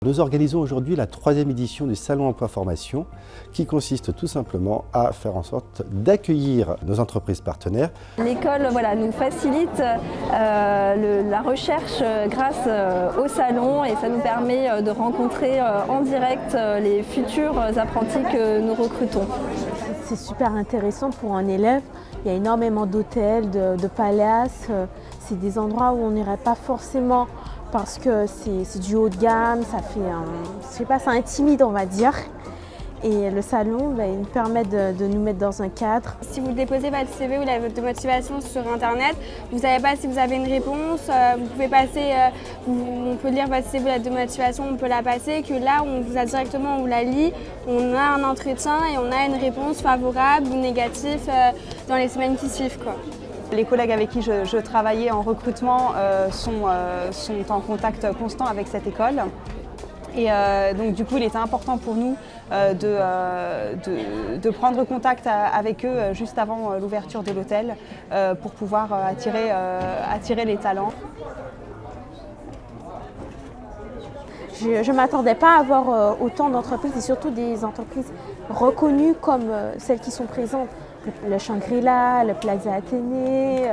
Nous organisons aujourd'hui la 3e édition du Salon Emploi Formation qui consiste tout simplement à faire en sorte d'accueillir nos entreprises partenaires. L'école nous facilite la recherche grâce au salon et ça nous permet de rencontrer en direct les futurs apprentis que nous recrutons. C'est super intéressant pour un élève. Il y a énormément d'hôtels, de palaces. C'est des endroits où on n'irait pas forcément parce que c'est du haut de gamme, ça fait, ça intimide on va dire. Et le salon, il nous permet de nous mettre dans un cadre. Si vous déposez votre CV ou la lettre de motivation sur Internet, vous ne savez pas si vous avez une réponse, vous pouvez passer, on peut lire votre CV ou la lettre de motivation, on peut la passer, que là on vous a directement, on la lit, on a un entretien et on a une réponse favorable ou négative dans les semaines qui suivent, quoi. Les collègues avec qui je travaillais en recrutement sont en contact constant avec cette école. Et donc du coup, il était important pour nous de prendre contact avec eux juste avant l'ouverture de l'hôtel pour pouvoir attirer les talents. Je ne m'attendais pas à avoir autant d'entreprises et surtout des entreprises reconnues comme celles qui sont présentes. Le Shangri-La, le Plaza Athénée,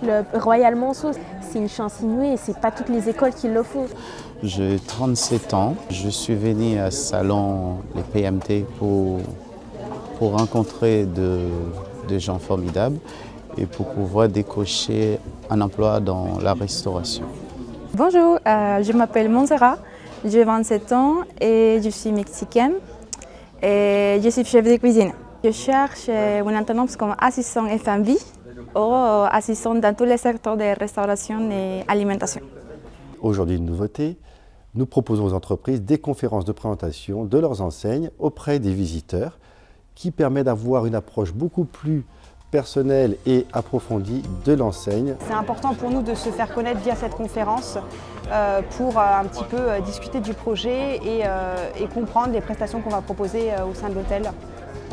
le Royal Monceau, c'est une chance inouïe et ce n'est pas toutes les écoles qui le font. J'ai 37 ans, je suis venu à ce salon, les PMT, pour rencontrer des gens formidables et pour pouvoir décocher un emploi dans la restauration. Bonjour, je m'appelle Montserrat, j'ai 27 ans et je suis mexicaine et je suis chef de cuisine. Je cherche une alternance comme assistant F&B ou assistant dans tous les secteurs de restauration et alimentation. Aujourd'hui, une nouveauté, nous proposons aux entreprises des conférences de présentation de leurs enseignes auprès des visiteurs qui permet d'avoir une approche beaucoup plus personnelle et approfondie de l'enseigne. C'est important pour nous de se faire connaître via cette conférence pour un petit peu discuter du projet et comprendre les prestations qu'on va proposer au sein de l'hôtel.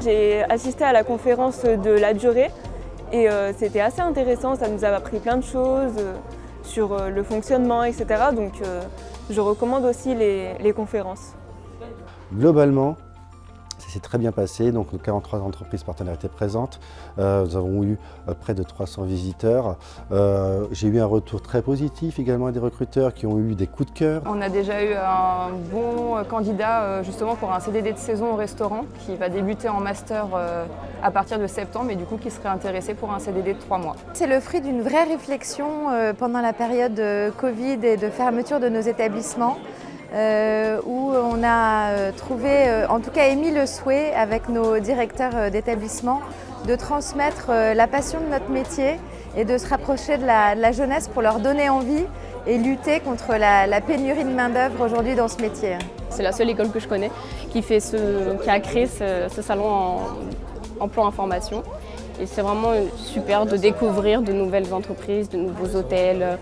J'ai assisté à la conférence de la durée et c'était assez intéressant, ça nous a appris plein de choses sur le fonctionnement, etc. Donc je recommande aussi les conférences. Globalement, ça s'est très bien passé, donc nos 43 entreprises partenaires étaient présentes. Nous avons eu près de 300 visiteurs. J'ai eu un retour très positif également des recruteurs qui ont eu des coups de cœur. On a déjà eu un bon candidat justement pour un CDD de saison au restaurant qui va débuter en master à partir de septembre et du coup qui serait intéressé pour un CDD de 3 mois. C'est le fruit d'une vraie réflexion pendant la période Covid et de fermeture de nos établissements. Où on a trouvé, en tout cas émis le souhait avec nos directeurs d'établissement de transmettre la passion de notre métier et de se rapprocher de la jeunesse pour leur donner envie et lutter contre la pénurie de main-d'œuvre aujourd'hui dans ce métier. C'est la seule école que je connais qui a créé ce salon en emploi en formation. Et c'est vraiment super de découvrir de nouvelles entreprises, de nouveaux hôtels.